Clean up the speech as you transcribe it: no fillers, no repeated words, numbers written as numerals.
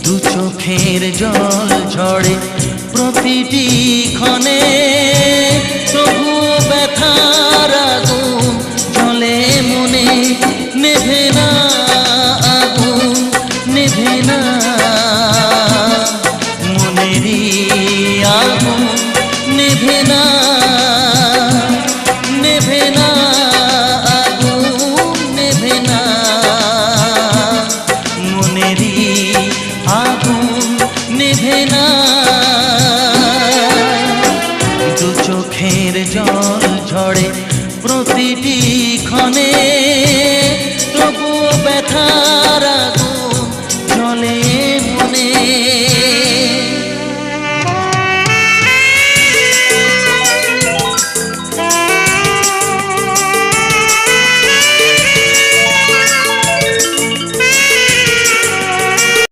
দু চোখের জল ঝরে প্রতিটি ক্ষণে, তবু ব্যথার আগুন জ্বলে মনে, নেভে না আগুন, নেভে না মনেরই আগুন, নেভে না, নেভে না আগুন, নেভে না মনেরই আগুন, নেভে না।